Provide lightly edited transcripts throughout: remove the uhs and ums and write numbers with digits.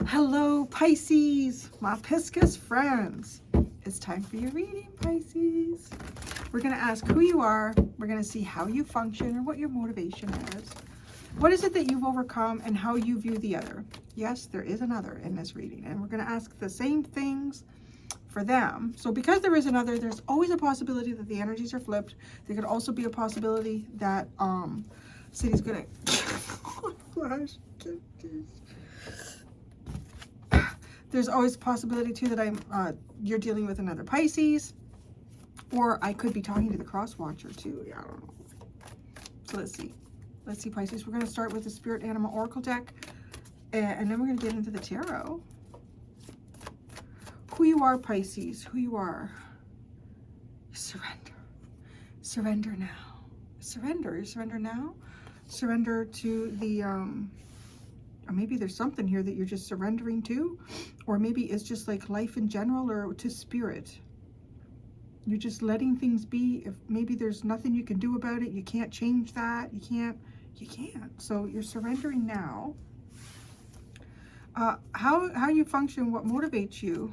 Hello, Pisces, my Pisces friends. It's time for your reading, Pisces. We're going to ask who you are. We're going to see how you function or what your motivation is. What is it that you've overcome and how you view the other? Yes, there is another in this reading, and we're going to ask the same things for them. So because there is another, there's always a possibility that the energies are flipped. There could also be a possibility that City's going to... Flash. There's always a possibility too that you're dealing with another Pisces, or I could be talking to the cross watcher too. Yeah, I don't know. So let's see, Pisces. We're going to start with the Spirit Animal Oracle deck, and then we're going to get into the tarot. Who you are, Pisces. Who you are. Surrender. Surrender now. Surrender. Surrender now. Surrender to the or maybe there's something here that you're just surrendering to, or maybe it's just like life in general, or to spirit. You're just letting things be. If maybe there's nothing you can do about it, you can't change that. You can't. So you're surrendering now. How you function, what motivates you?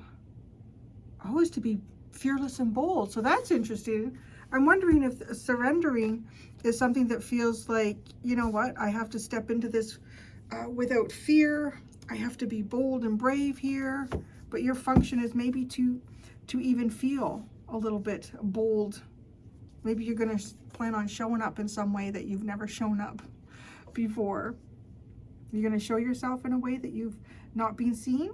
Always to be fearless and bold. So that's interesting. I'm wondering if surrendering is something that feels like, you know what, I have to step into this without fear. I have to be bold and brave here. But your function is maybe to even feel a little bit bold. Maybe you're going to plan on showing up in some way that you've never shown up before. You're going to show yourself in a way that you've not been seen.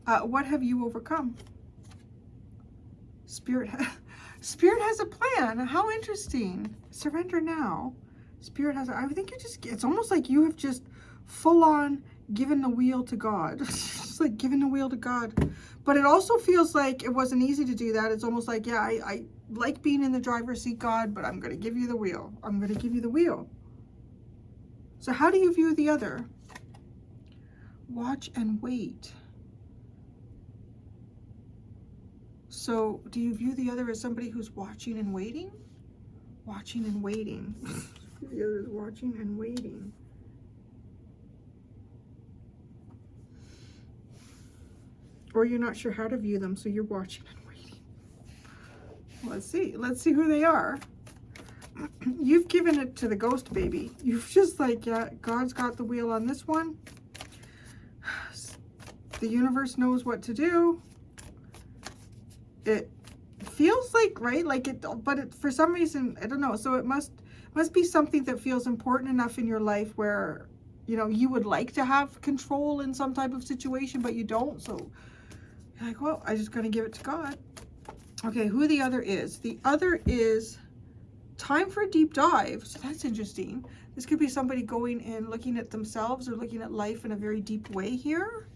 What have you overcome? Spirit has a plan. How interesting. Surrender now. Spirit has, I think it's almost like you have just full on given the wheel to God. It's like giving the wheel to God. But it also feels like it wasn't easy to do that. It's almost like, yeah, I like being in the driver's seat, God, but I'm going to give you the wheel. I'm going to give you the wheel. So how do you view the other? Watch and wait. So do you view the other as somebody who's watching and waiting? Watching and waiting. The other is watching and waiting. Or you're not sure how to view them, so you're watching and waiting. Let's see. Let's see who they are. You've given it to the ghost baby. You've just like, yeah, God's got the wheel on this one. The universe knows what to do. It feels like, right? Like it, but it, for some reason, I don't know. So it must be something that feels important enough in your life where, you know, you would like to have control in some type of situation, but you don't. So you're like, well, I just got to give it to God. Okay, who the other is. The other is time for a deep dive. So that's interesting. This could be somebody going and looking at themselves or looking at life in a very deep way here.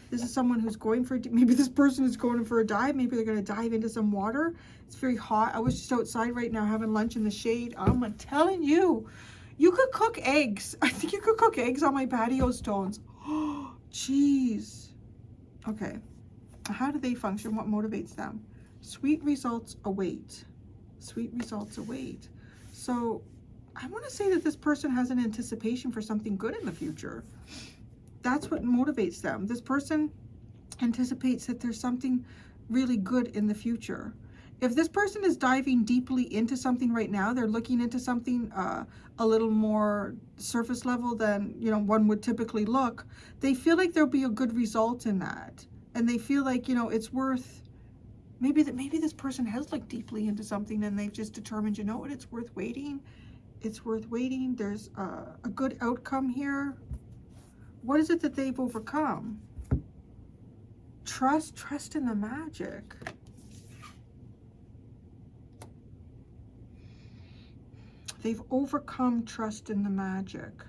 This is someone who's going for, maybe this person is going for a dive. Maybe they're going to dive into some water. It's very hot. I was just outside right now having lunch in the shade. I'm telling you, you could cook eggs. I think you could cook eggs on my patio stones. Oh, jeez. Okay. How do they function? What motivates them? Sweet results await. Sweet results await. So I want to say that this person has an anticipation for something good in the future. That's what motivates them. This person anticipates that there's something really good in the future. If this person is diving deeply into something right now, they're looking into something a little more surface level than, you know, one would typically look, they feel like there'll be a good result in that. And they feel like, you know, it's worth, maybe this person has looked deeply into something and they've just determined, you know what, it's worth waiting. It's worth waiting. There's a good outcome here. What is it that they've overcome? Trust in the magic. They've overcome trust in the magic.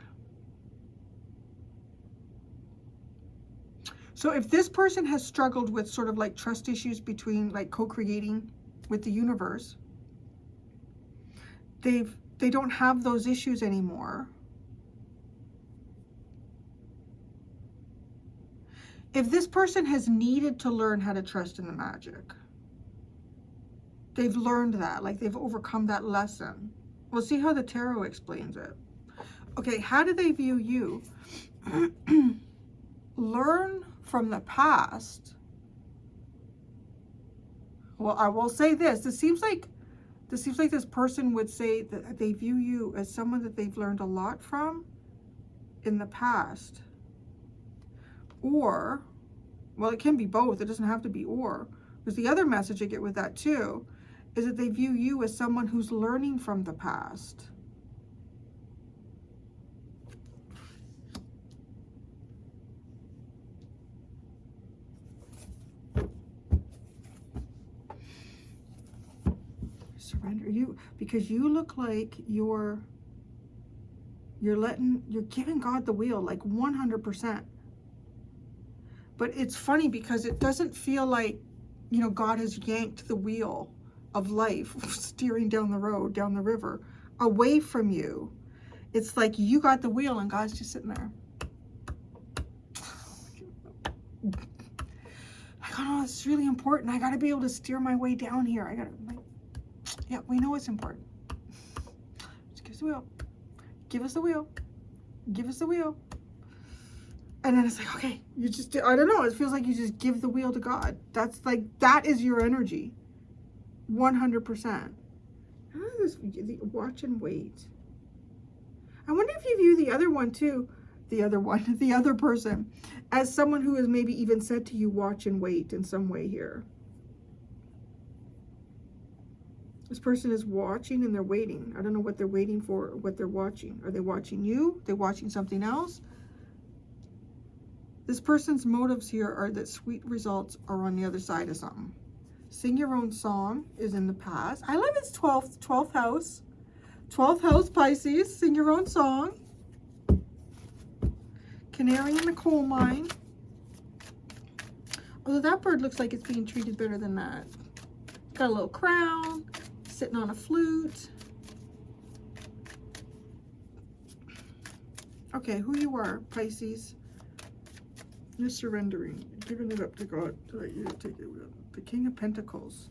So if this person has struggled with sort of like trust issues between like co-creating with the universe, they don't have those issues anymore. If this person has needed to learn how to trust in the magic, they've learned that, like they've overcome that lesson. We'll see how the tarot explains it. Okay, how do they view you? learn from the past. Well, I will say this. This seems like this person would say that they view you as someone that they've learned a lot from in the past. Or, well, it can be both. It doesn't have to be or. Because the other message I get with that too is that they view you as someone who's learning from the past. Surrender you, because you look like you're giving God the wheel, like 100%. But it's funny because it doesn't feel like, you know, God has yanked the wheel of life, steering down the road, down the river, away from you. It's like you got the wheel and God's just sitting there. Like, oh no, it's really important. I got to be able to steer my way down here. I got to, like, yeah, we know it's important. Just give us the wheel. Give us the wheel. Give us the wheel. And then it's like, okay, you just, I don't know. It feels like you just give the wheel to God. That's like, that is your energy. 100%. Watch and wait. I wonder if you view the other one too, the other person, as someone who has maybe even said to you, watch and wait in some way here. This person is watching and they're waiting. I don't know what they're waiting for, or what they're watching. Are they watching you? Are they watching something else? This person's motives here are that sweet results are on the other side of something. Sing your own song is in the past. I love its 12th house. 12th house, Pisces. Sing your own song. Canary in the coal mine. Although that bird looks like it's being treated better than that. Got a little crown. Sitting on a flute. Okay, who you are, Pisces. You're surrendering. You're giving it up to God. The King of Pentacles.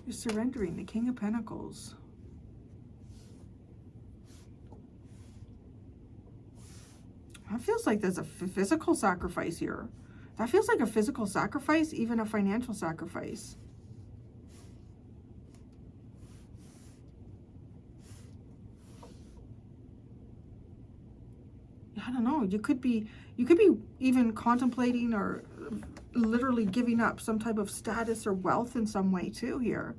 You're surrendering. The King of Pentacles. That feels like there's a physical sacrifice here. That feels like a physical sacrifice, even a financial sacrifice. I don't know. You could be even contemplating or literally giving up some type of status or wealth in some way too here.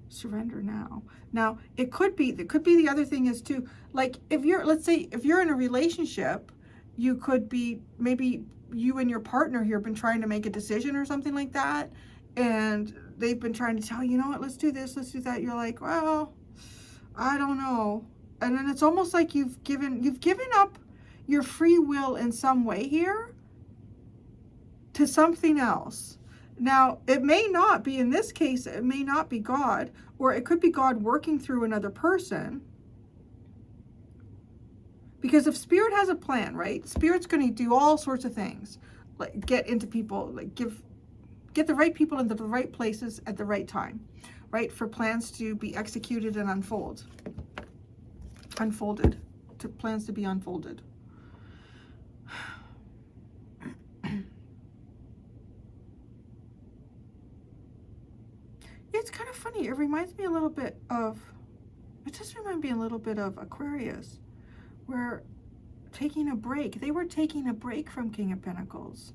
Surrender now. Now, it could be the other thing is too, like if you're, let's say if you're in a relationship, you could be, maybe you and your partner here have been trying to make a decision or something like that, and they've been trying to tell you, you know what, let's do this, let's do that. You're like, well, I don't know. And then it's almost like you've given up your free will in some way here to something else. Now, it may not be, in this case, it may not be God, or it could be God working through another person. Because if Spirit has a plan, right? Spirit's going to do all sorts of things. Like get into people, like get the right people into the right places at the right time, right? For plans to be executed and unfolded, to plans to be unfolded. It's kind of funny. It reminds me a little bit of, it just reminds me a little bit of Aquarius, where taking a break, they were taking a break from King of Pentacles,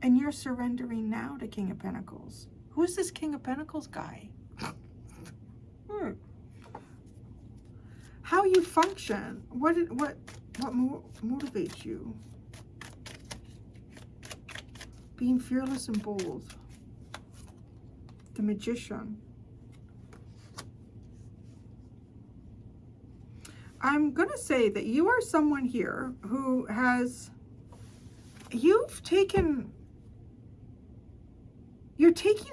and you're surrendering now to King of Pentacles. Who is this King of Pentacles guy? How you function? What motivates you? Being fearless and bold. The Magician. I'm going to say that you are someone here who has, you're taking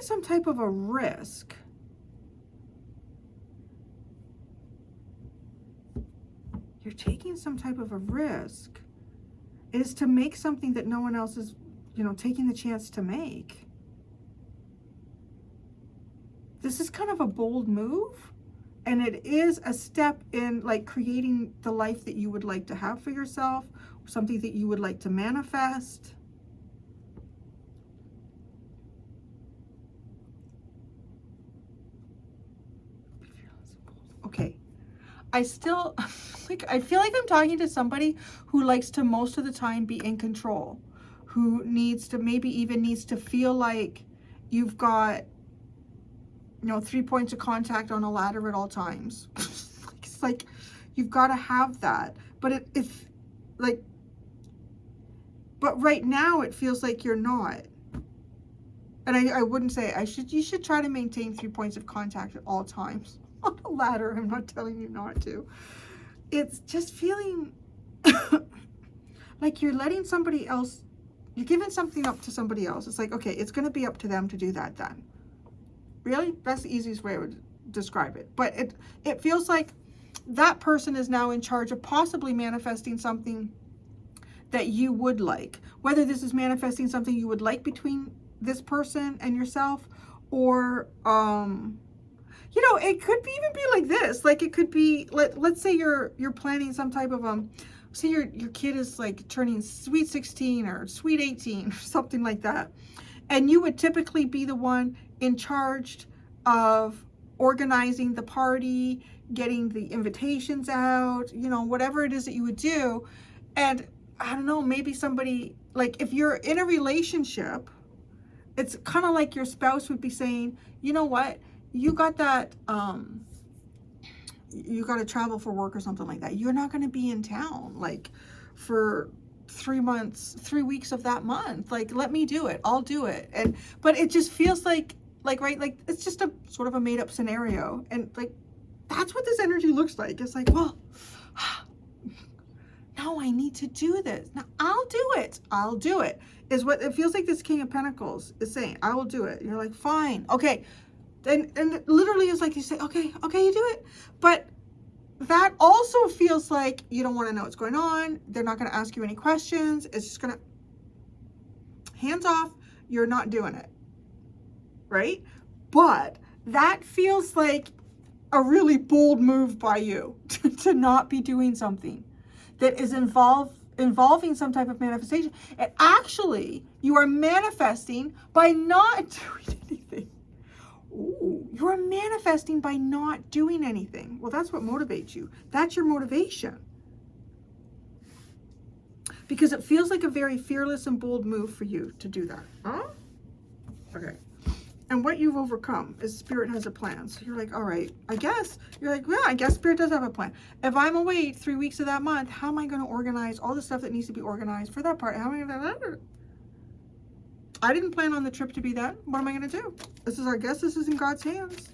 some type of a risk. You're taking some type of a risk. It is to make something that no one else is, you know, taking the chance to make. This is kind of a bold move, and it is a step in like creating the life that you would like to have for yourself, something that you would like to manifest. Okay. I still, like, I feel like I'm talking to somebody who likes to most of the time be in control, who needs to, maybe even needs to feel like you've got, you know, 3 points of contact on a ladder at all times. It's like, you've got to have that. But if, like, but right now it feels like you're not. And I wouldn't say, you should try to maintain 3 points of contact at all times. On a ladder, I'm not telling you not to. It's just feeling like you're letting somebody else, you're giving something up to somebody else. It's like, okay, it's going to be up to them to do that then. Really? That's the easiest way I would describe it. But it feels like that person is now in charge of possibly manifesting something that you would like. Whether this is manifesting something you would like between this person and yourself, or you know, it could even be like this. Like, it could be, let's say you're planning some type of say your kid is like turning sweet 16 or sweet 18 or something like that, and you would typically be the one in charge of organizing the party, getting the invitations out, you know, whatever it is that you would do. And I don't know, maybe somebody, like, if you're in a relationship, it's kind of like your spouse would be saying, you know what, you got that, you got to travel for work or something like that. You're not going to be in town, like, for 3 weeks of that month. Like, let me do it. I'll do it. But it just feels like, right, like, it's just a sort of a made up scenario. And, like, that's what this energy looks like. It's like, well, now I need to do this. Now I'll do it. I'll do it. Is what it feels like this King of Pentacles is saying. I will do it. You're like, fine. Okay. And it literally is like you say, okay, you do it. But that also feels like you don't want to know what's going on. They're not going to ask you any questions. It's just going to, hands off, you're not doing it. Right? But that feels like a really bold move by you to not be doing something that is involving some type of manifestation. And actually, you are manifesting by not doing anything. Ooh, you're manifesting by not doing anything. Well, that's what motivates you. That's your motivation. Because it feels like a very fearless and bold move for you to do that. Huh? Okay. And what you've overcome is Spirit has a plan. So you're like, all right, I guess. You're like, yeah, I guess Spirit does have a plan. If I'm away 3 weeks of that month, how am I going to organize all the stuff that needs to be organized for that part? How am I going to... I didn't plan on the trip to be that. What am I going to do? This is, I guess this is in God's hands.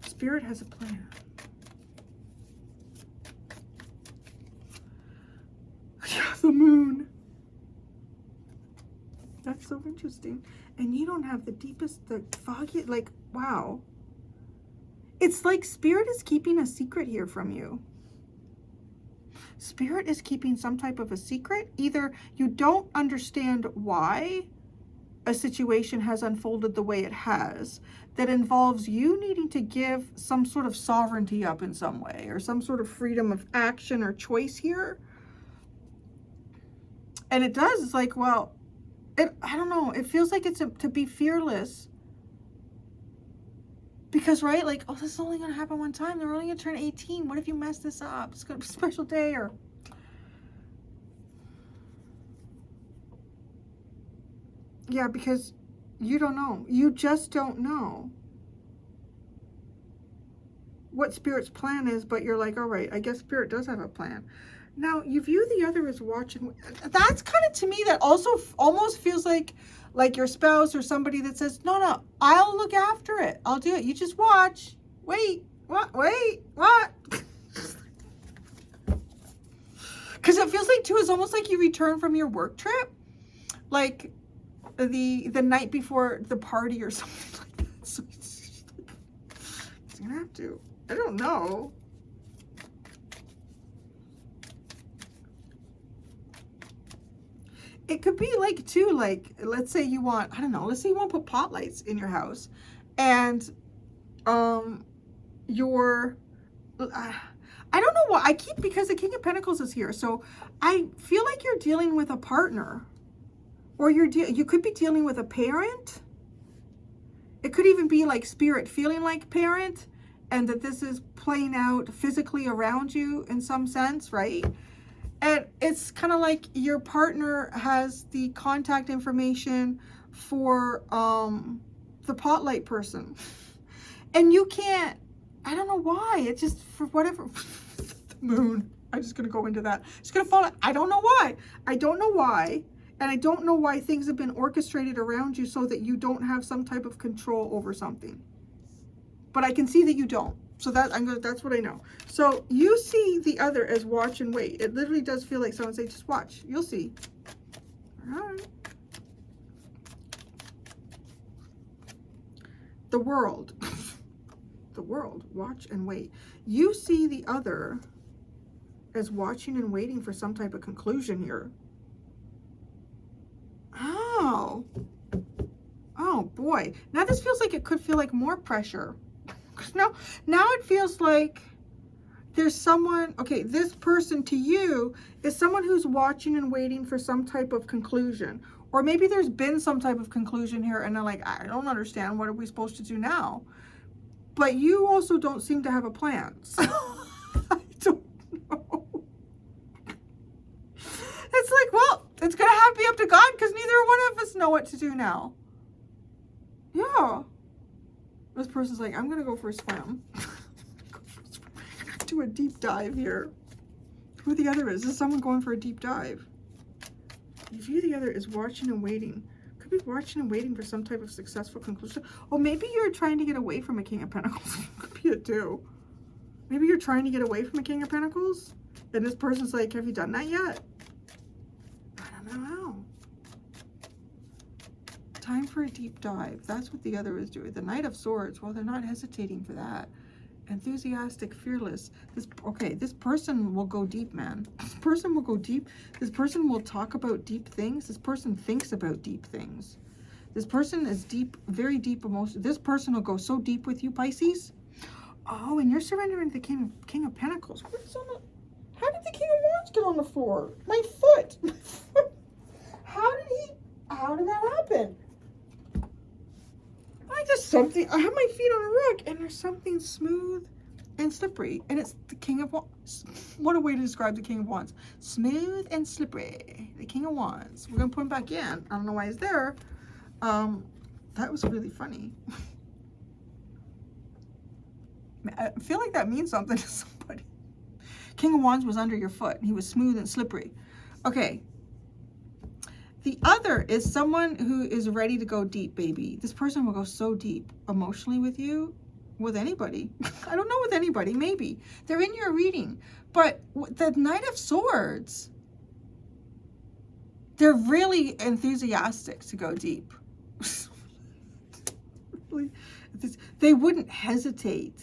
Spirit has a plan. Yeah, the moon. That's so interesting. And you don't have the deepest, the foggy, like, wow. It's like Spirit is keeping a secret here from you. Spirit is keeping some type of a secret. Either you don't understand why a situation has unfolded the way it has, that involves you needing to give some sort of sovereignty up in some way, or some sort of freedom of action or choice here. And it does, it's like, well, I don't know, it feels like it's to be fearless. Because, right, like, oh, this is only going to happen one time. They're only going to turn 18. What if you mess this up? It's going to be a special day, or... Yeah, because you don't know. You just don't know what Spirit's plan is, but you're like, all right, I guess Spirit does have a plan. Now, you view the other as watching. That's kind of, to me, that also almost feels like your spouse or somebody that says, no, I'll look after it. I'll do it. You just watch. Wait, what? Wait, what? Because it feels like, too, it's almost like you return from your work trip. Like the night before the party or something like that. So it's going to have to. I don't know. It could be like, too, like, let's say you want, I don't know, let's say you want to put pot lights in your house, and I I don't know why. I keep, because the King of Pentacles is here. So I feel like you're dealing with a partner. Or you could be dealing with a parent. It could even be like spirit feeling like parent. And that this is playing out physically around you in some sense, right? And it's kind of like your partner has the contact information for the potlight person. And you can't, I don't know why. It's just for whatever. The moon. I'm just going to go into that. It's going to fall. I don't know why. I don't know why. And I don't know why things have been orchestrated around you so that you don't have some type of control over something. But I can see that you don't. So that's what I know. So you see the other as watch and wait. It literally does feel like someone say, just watch. You'll see. All right. The world. The world. Watch and wait. You see the other as watching and waiting for some type of conclusion here. Oh. Oh boy. Now this feels like it could feel like more pressure. Now it feels like there's someone, okay, this person to you is someone who's watching and waiting for some type of conclusion. Or maybe there's been some type of conclusion here and they're like, I don't understand. What are we supposed to do now? But you also don't seem to have a plan. So I don't know. It's like, well, it's going to have to be up to God because neither one of us know what to do now. Yeah. This person's like, I'm going to go for a swim. Do a deep dive here. Who the other is? Is someone going for a deep dive? You view the other as watching and waiting. Could be watching and waiting for some type of successful conclusion. Oh, maybe you're trying to get away from a King of Pentacles. Could be it too. Maybe you're trying to get away from a King of Pentacles. And this person's like, have you done that yet? I don't know. Time for a deep dive. That's what the other is doing. The Knight of Swords. Well, they're not hesitating for that. Enthusiastic, fearless. This person will go deep, man. This person will go deep. This person will talk about deep things. This person thinks about deep things. This person is deep, very deep emotion. This person will go so deep with you, Pisces. Oh, and you're surrendering to the King of Pentacles. What's on the, how did the King of Wands get on the floor? My foot. My foot. How did that happen? There's something, I have my feet on a rug and there's something smooth and slippery, and it's the King of Wands. What a way to describe the King of Wands. Smooth and slippery. The King of Wands. We're going to put him back in. I don't know why he's there. That was really funny. I feel like that means something to somebody. King of Wands was under your foot and he was smooth and slippery. Okay. The other is someone who is ready to go deep, baby. This person will go so deep emotionally with you, with anybody. I don't know with anybody, maybe. They're in your reading. But the Knight of Swords, they're really enthusiastic to go deep. They wouldn't hesitate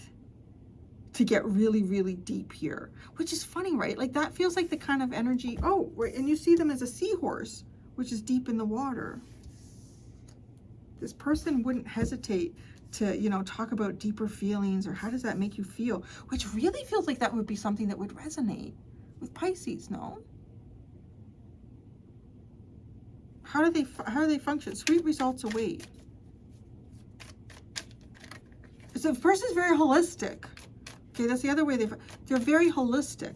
to get really, really deep here. Which is funny, right? Like that feels like the kind of energy. Oh, and you see them as a seahorse, which is deep in the water. This person wouldn't hesitate to, you know, talk about deeper feelings or how does that make you feel, which really feels like that would be something that would resonate with Pisces, no? How do they function? Sweet results await. So the person's very holistic. Okay, that's the other way they're very holistic.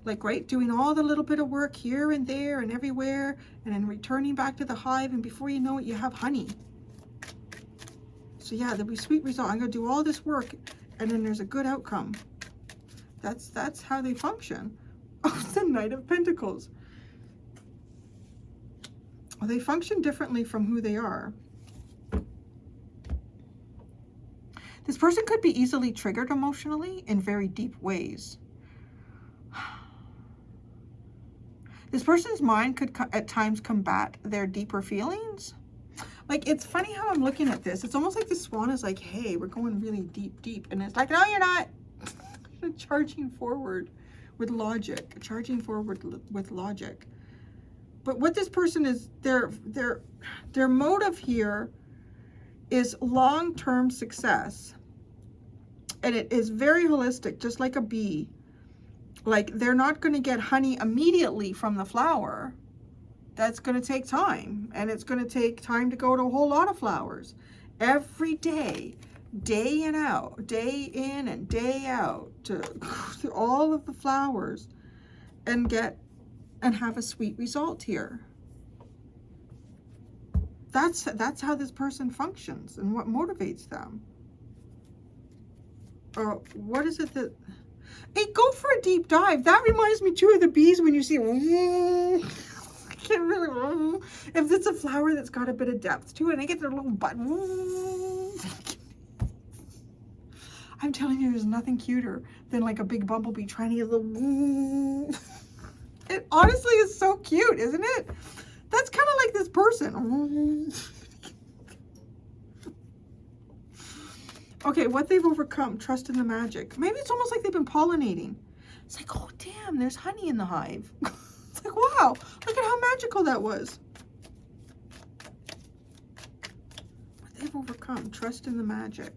Like, right, doing all the little bit of work here and there and everywhere, and then returning back to the hive, and before you know it, you have honey. So yeah, there'll be sweet result. I'm going to do all this work, and then there's a good outcome. That's how they function. Oh, it's the Knight of Pentacles. Well, they function differently from who they are. This person could be easily triggered emotionally in very deep ways. This person's mind could at times combat their deeper feelings. Like, it's funny how I'm looking at this. It's almost like the swan is like, hey, we're going really deep, deep. And it's like, no, you're not. Charging forward with logic. Charging forward with logic. But what this person is, their motive here is long-term success. And it is very holistic, just like a bee. Like, they're not going to get honey immediately from the flower. That's going to take time. And it's going to take time to go to a whole lot of flowers. Every day, day in and day out, to through all of the flowers and have a sweet result here. That's how this person functions and what motivates them. What is it that... Hey, go for a deep dive. That reminds me too of the bees when you see... I can't really... If it's a flower that's got a bit of depth to it, and they get their little butt... I'm telling you, there's nothing cuter than like a big bumblebee trying to get a little... It honestly is so cute, isn't it? That's kind of like this person. Okay, what they've overcome, trust in the magic. Maybe it's almost like they've been pollinating. It's like, oh, damn, there's honey in the hive. It's like, wow, look at how magical that was. What they've overcome, trust in the magic.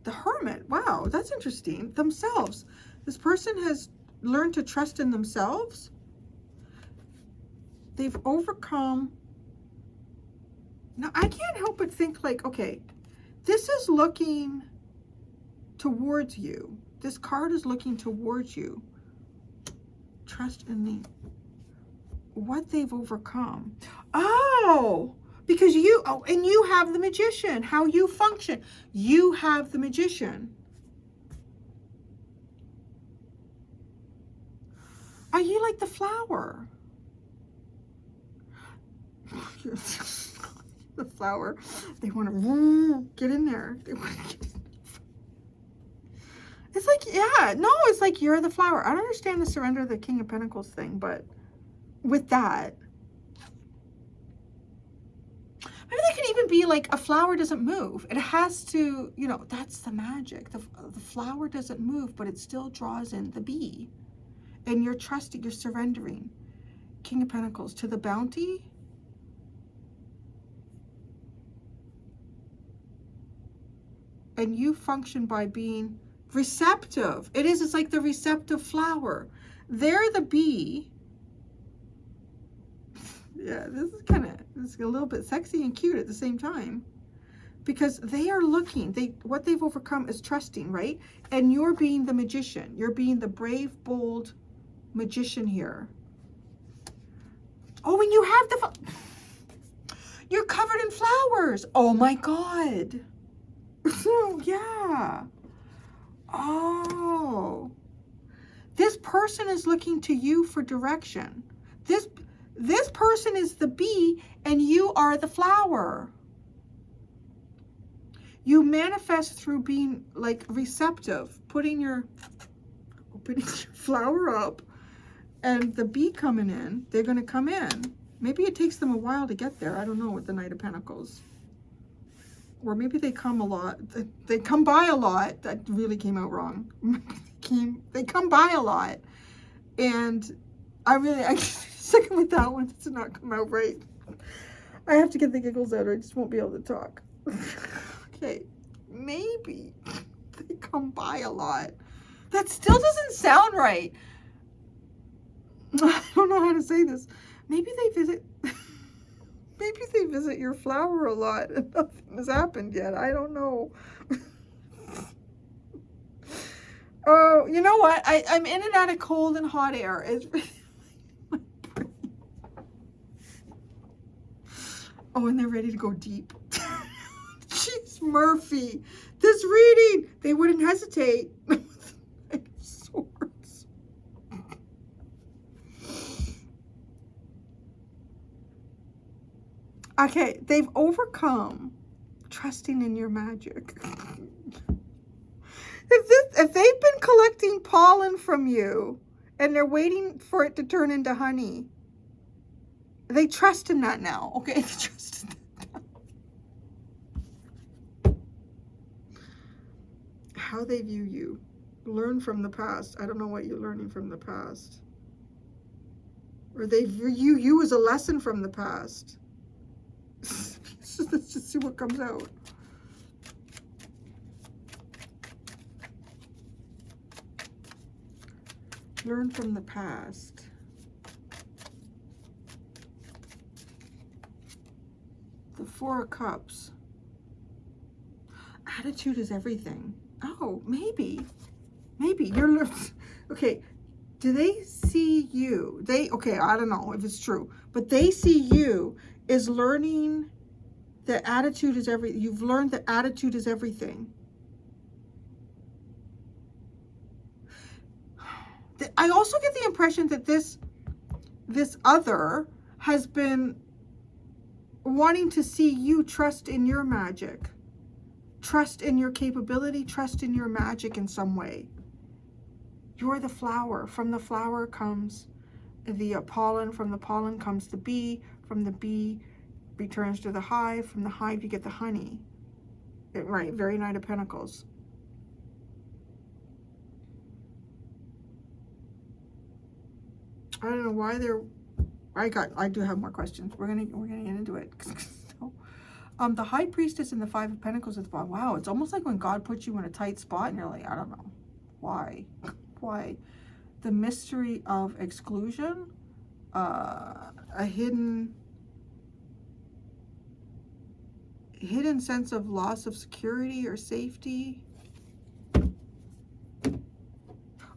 The Hermit, wow, that's interesting. Themselves. This person has learned to trust in themselves. They've overcome. Now, I can't help but think like, okay, this is looking towards you. This card is looking towards you. Trust in me. What they've overcome. Oh, because you, oh, and you have the Magician. How you function. You have the Magician. Are you like the flower? The flower. They want to get in there. They want to get... It's like, yeah, no, it's like you're the flower. I don't understand the surrender of the King of Pentacles thing, but with that, maybe that could even be like a flower doesn't move. It has to, you know, that's the magic. The flower doesn't move, but it still draws in the bee. And you're trusting, you're surrendering. King of Pentacles to the bounty. And you function by being receptive. It's like the receptive flower. They're the bee. Yeah, this is a little bit sexy and cute at the same time. Because they are looking, what they've overcome is trusting, right? And you're being the magician. You're being the brave, bold magician here. Oh, and you have you're covered in flowers. Oh my God. Oh, yeah. Oh. This person is looking to you for direction. This person is the bee and you are the flower. You manifest through being like receptive, opening your flower up, and the bee coming in, they're going to come in. Maybe it takes them a while to get there. I don't know, with the Knight of Pentacles. Or maybe they come a lot. They come by a lot. That really came out wrong. They come by a lot. And I'm sticking with that one. It did not come out right. I have to get the giggles out or I just won't be able to talk. Okay. Maybe they come by a lot. That still doesn't sound right. I don't know how to say this. Maybe they visit... Maybe they visit your flower a lot and nothing has happened yet. I don't know. Oh, you know what? I'm in and out of cold and hot air. It's really my brain. Oh, and they're ready to go deep. Jeez, Murphy. This reading, they wouldn't hesitate. Swords. Okay, they've overcome trusting in your magic. If they've been collecting pollen from you and they're waiting for it to turn into honey, they trust in that now. Okay, they trust in that now. How they view you. Learn from the past. I don't know what you're learning from the past. Or they view you as a lesson from the past. Let's just see what comes out. Learn from the past. The Four of Cups. Attitude is everything. Oh, maybe. Maybe. You're... Okay. Do they see you? Okay, I don't know if it's true. But they see you as learning that attitude is everything. You've learned that attitude is everything. I also get the impression that this other has been wanting to see you trust in your magic, trust in your capability, trust in your magic in some way. You're the flower. From the flower comes the pollen. From the pollen comes the bee. From the bee returns to the hive. From the hive you get the honey. Right, very Knight of Pentacles. I don't know why they're... I do have more questions. We're gonna get into it. So, the High Priestess and the Five of Pentacles at the bottom. Wow, it's almost like when God puts you in a tight spot and you're like, I don't know. Why? Why? The mystery of exclusion. A hidden sense of loss of security or safety.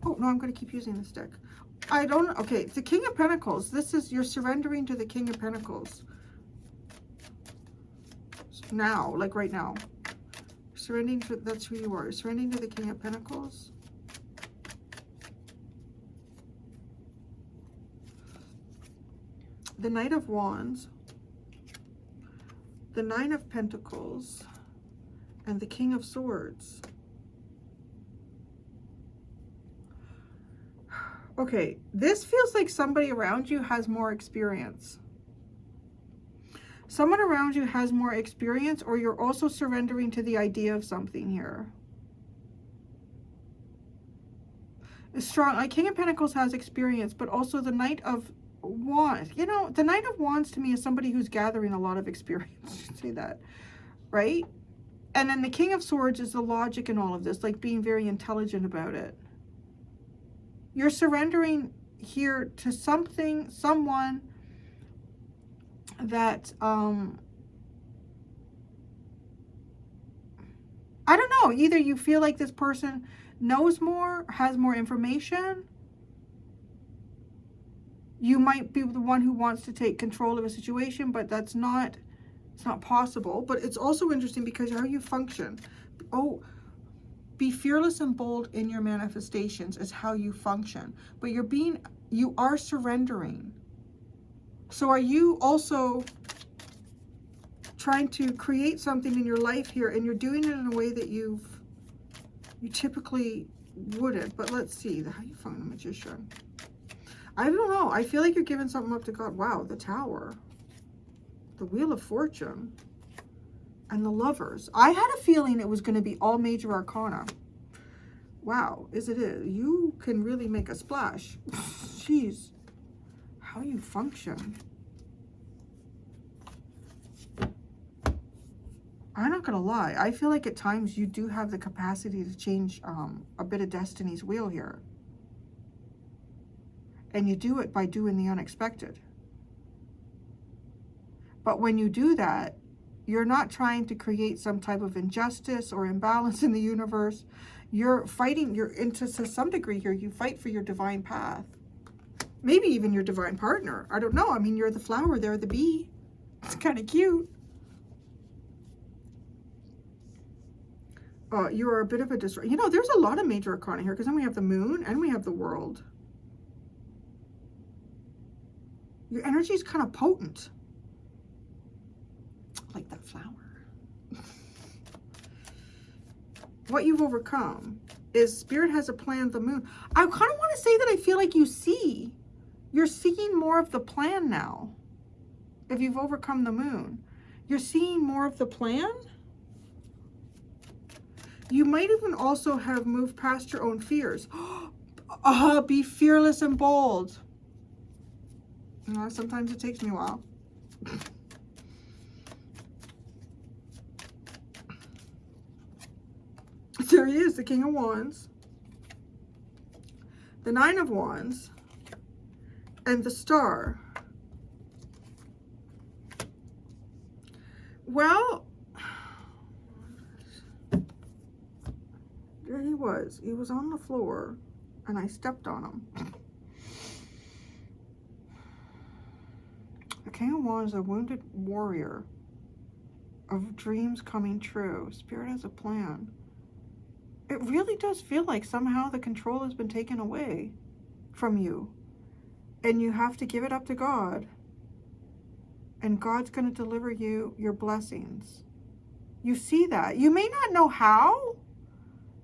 Oh, no, I'm going to keep using this deck. I don't... Okay, the King of Pentacles. This is... You're surrendering to the King of Pentacles. Now, like right now. Surrendering to... That's who you are. Surrendering to the King of Pentacles. The Knight of Wands. The Nine of Pentacles. And the King of Swords. Okay, this feels like somebody around you has more experience. Someone around you has more experience, or you're also surrendering to the idea of something here. It's strong. Like King of Pentacles has experience, but also the Knight of Wands. You know, the Knight of Wands to me is somebody who's gathering a lot of experience. Say that, right? And then the King of Swords is the logic in all of this, like being very intelligent about it. You're surrendering here to something, someone that, I don't know, either you feel like this person knows more, has more information. You might be the one who wants to take control of a situation, but that's not, it's not possible. But it's also interesting because how you function. Oh, be fearless and bold in your manifestations is how you function. But you are surrendering. So are you also trying to create something in your life here, and you're doing it in a way that you typically wouldn't? But let's see, how you find the Magician. I don't know. I feel like you're giving something up to God. Wow, the Tower. The Wheel of Fortune. And the Lovers. I had a feeling it was going to be all major arcana. Wow, is it? You can really make a splash. Jeez. How you function. I'm not going to lie. I feel like at times you do have the capacity to change a bit of destiny's wheel here. And you do it by doing the unexpected. But when you do that, you're not trying to create some type of injustice or imbalance in the universe. You're fighting, to some degree here, you fight for your divine path. Maybe even your divine partner. I don't know. I mean, you're the flower, they're the bee. It's kind of cute. You are a bit of a disruptor. You know, there's a lot of major arcana here, because then we have the Moon and we have the World. Your energy is kind of potent. Like that flower. What you've overcome is Spirit has a plan, the Moon. I kind of want to say that I feel like you're seeing more of the plan now. If you've overcome the Moon, you're seeing more of the plan. You might even also have moved past your own fears. Be fearless and bold. Sometimes it takes me a while. There he is, the King of Wands. the Nine of Wands, and the Star. Well, there he was. He was on the floor, and I stepped on him. The King of Wands, a wounded warrior of dreams coming true. Spirit has a plan. It really does feel like somehow the control has been taken away from you. And you have to give it up to God. And God's going to deliver you your blessings. You see that. You may not know how.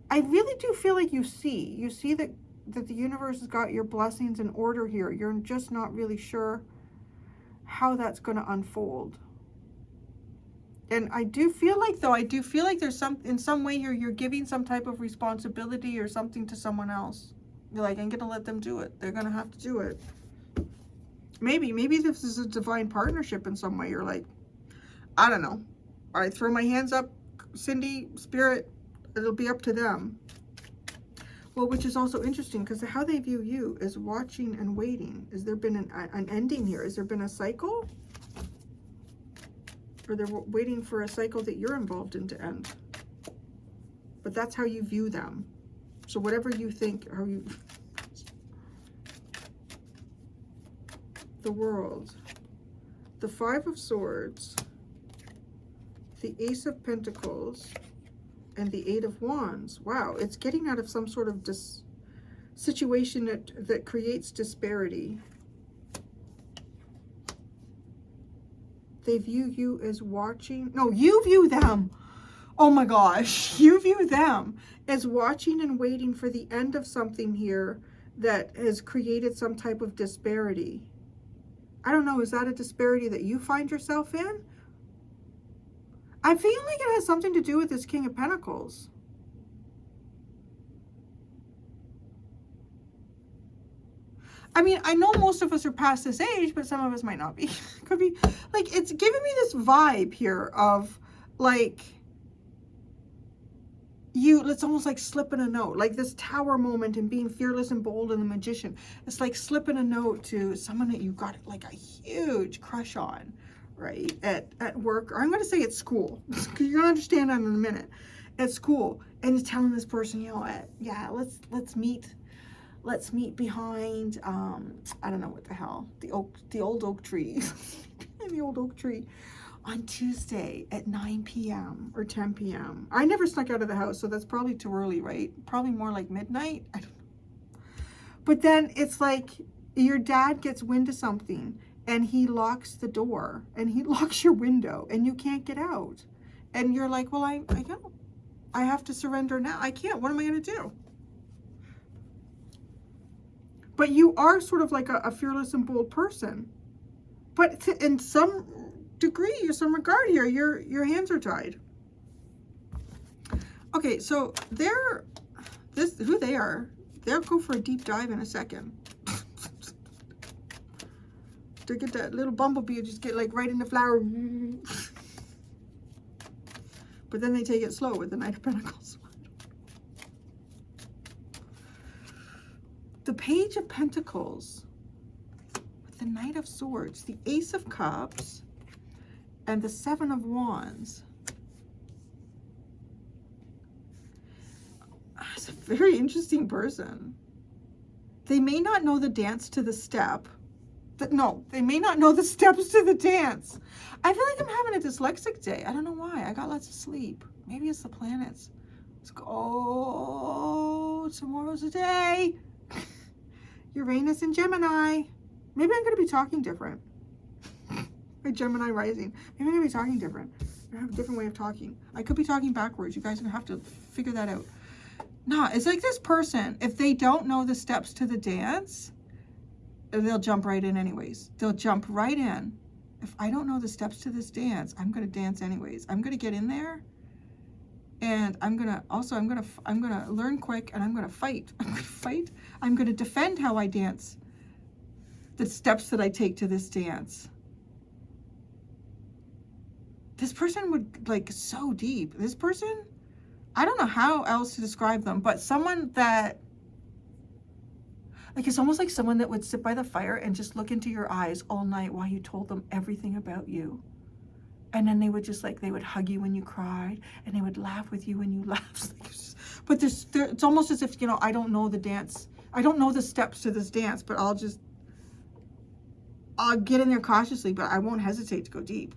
I really do feel like you see. You see that the universe has got your blessings in order here. You're just not really sure how that's going to unfold. And I do feel like, though, there's in some way here, you're giving some type of responsibility or something to someone else. You're like, I'm going to let them do it. They're going to have to do it. Maybe this is a divine partnership in some way. You're like, I don't know. I throw my hands up, Cindy, Spirit, it'll be up to them. Well, which is also interesting because how they view you is watching and waiting. Has there been an ending here? Has there been a cycle? Or they're waiting for a cycle that you're involved in to end. But that's how you view them. So whatever you think, how you... The World. The Five of Swords. The Ace of Pentacles. And the Eight of Wands. Wow, it's getting out of some sort of situation that creates disparity. They view you as watching. No, you view them. Oh my gosh. You view them as watching and waiting for the end of something here that has created some type of disparity. I don't know. Is that a disparity that you find yourself in? I feel like it has something to do with this King of Pentacles. I mean, I know most of us are past this age, but some of us might not be. Could be, like, it's giving me this vibe here of, like, it's almost like slipping a note, like this Tower moment and being fearless and bold and the Magician. It's like slipping a note to someone that you've got, like, a huge crush on, right, at work, or I'm going to say at school, because you're going to understand that in a minute, at school, and it's telling this person, you know, yeah, let's meet behind, I don't know what the hell, the old oak tree, the old oak tree on Tuesday at 9 p.m. or 10 p.m. I never snuck out of the house, so that's probably too early, right? Probably more like midnight. I don't know. But then it's like your dad gets wind of something and he locks the door and he locks your window and you can't get out. And you're like, well, I know. I have to surrender now. I can't. What am I going to do? But you are sort of like a fearless and bold person. But in some degree or some regard here, your hands are tied. Okay, so who they are, they'll go for a deep dive in a second. To get that little bumblebee, just get like right in the flower. But then they take it slow with the Knight of Pentacles. The Page of Pentacles with the Knight of Swords, the Ace of Cups, and the Seven of Wands. It's a very interesting person. They may not know the dance to the step. No, they may not know the steps to the dance. I feel like I'm having a dyslexic day. I don't know why. I got lots of sleep. Maybe it's the planets. Let's go. Oh, tomorrow's a day. Uranus and Gemini. Maybe I'm going to be talking different. My Gemini rising. Maybe I'm going to be talking different. I have a different way of talking. I could be talking backwards. You guys are going to have to figure that out. Nah, it's like this person, if they don't know the steps to the dance, they'll jump right in anyways. They'll jump right in. If I don't know the steps to this dance, I'm going to dance anyways. I'm going to get in there. And I'm going to learn quick and I'm going to fight. I'm going to fight. I'm going to defend how I dance. The steps that I take to this dance. This person would, like, so deep. This person, I don't know how else to describe them, but someone that Like, it's almost like someone that would sit by the fire and just look into your eyes all night while you told them everything about you. And then they would just like, they would hug you when you cried, and they would laugh with you when you laughed. But it's almost as if, you know, I don't know the dance. I don't know the steps to this dance, but I'll get in there cautiously, but I won't hesitate to go deep.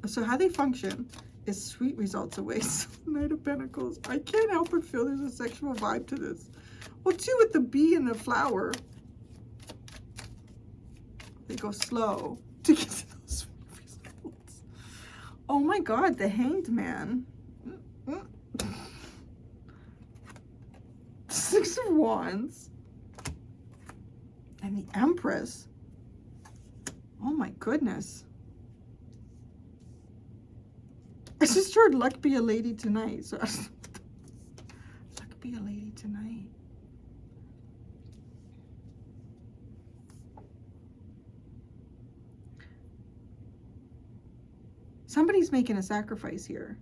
So how they function is sweet results away. Knight of Pentacles. I can't help but feel there's a sexual vibe to this. Well, too, with the bee and the flower. They go slow to get to those results. Oh my God, the Hanged Man. Six of Wands. And the Empress. Oh my goodness. I just heard luck be a lady tonight. So luck be a lady tonight. Somebody's making a sacrifice here.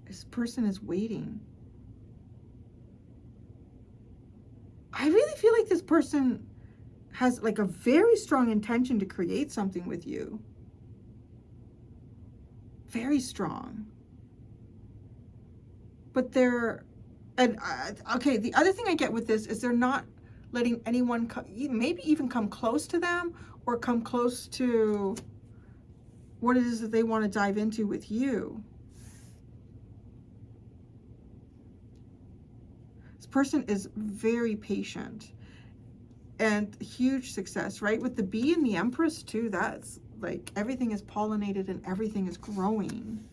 This person is waiting. I really feel like this person has like a very strong intention to create something with you. Very strong. But they're, and okay, the other thing I get with this is they're not letting anyone maybe even come close to them, or come close to what it is that they want to dive into with you. This person is very patient and huge success, right? With the bee and the Empress too, that's like everything is pollinated and everything is growing.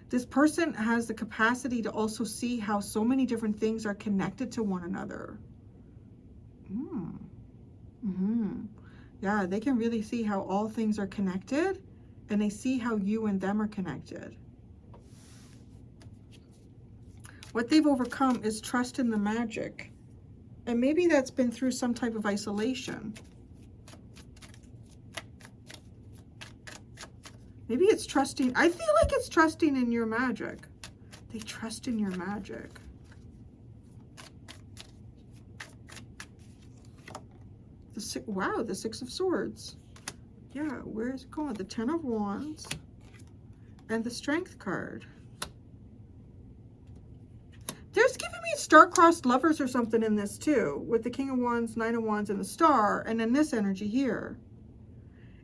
This person has the capacity to also see how so many different things are connected to one another. Yeah, they can really see how all things are connected, and they see how you and them are connected. What they've overcome is trust in the magic. And maybe that's been through some type of isolation. Maybe it's trusting. I feel like it's trusting in your magic. They trust in your magic. Wow, the Six of Swords. Yeah, where's it going? The Ten of Wands and the Strength card. There's giving me star-crossed lovers or something in this too, with the King of Wands, Nine of Wands, and the Star, and then this energy here.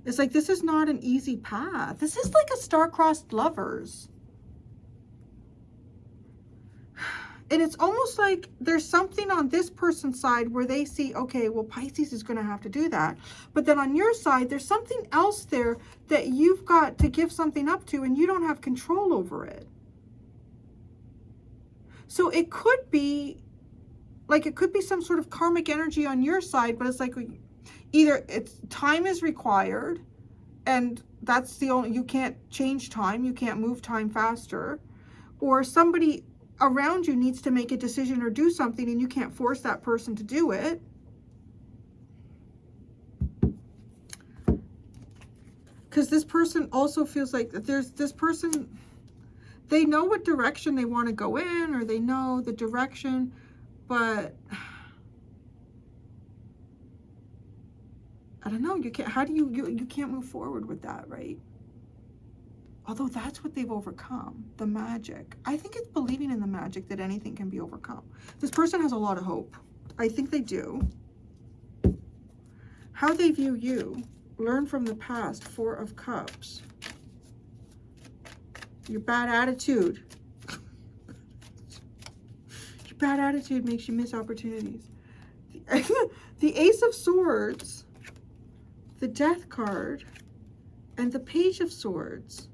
It's like, this is not an easy path. This is like a star-crossed lovers. And it's almost like there's something on this person's side where they see, okay, well, Pisces is going to have to do that. But then on your side, there's something else there that you've got to give something up to, and you don't have control over it. So it could be, like, it could be some sort of karmic energy on your side, but it's like, either it's time is required, and that's the only, you can't change time, you can't move time faster, or somebody around you needs to make a decision or do something, and you can't force that person to do it. Because this person also feels like there's this person, they know what direction they want to go in, or they know the direction, but I don't know, you can't, how do you can't move forward with that, right? Although that's what they've overcome, the magic. I think it's believing in the magic that anything can be overcome. This person has a lot of hope. I think they do. How they view you. Learn from the past. Four of Cups. Your bad attitude. Your bad attitude makes you miss opportunities. The Ace of Swords. The Death card. And the Page of Swords.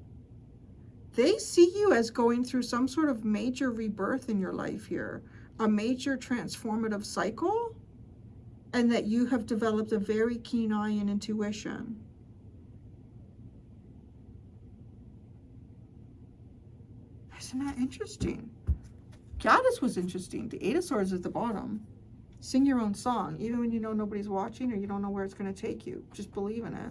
They see you as going through some sort of major rebirth in your life here, a major transformative cycle, and that you have developed a very keen eye and intuition. Isn't that interesting? Goddess was interesting. The Eight of Swords at the bottom. Sing your own song, even when you know nobody's watching or you don't know where it's going to take you. Just believe in it.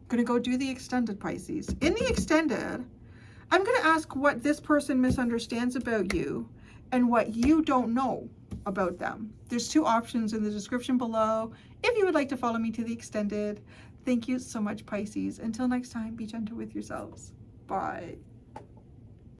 Gonna go do the extended, Pisces. In the extended, I'm gonna ask what this person misunderstands about you and what you don't know about them. There's 2 options in the description below if you would like to follow me to the extended. Thank you so much, Pisces. Until next time, be gentle with yourselves. Bye.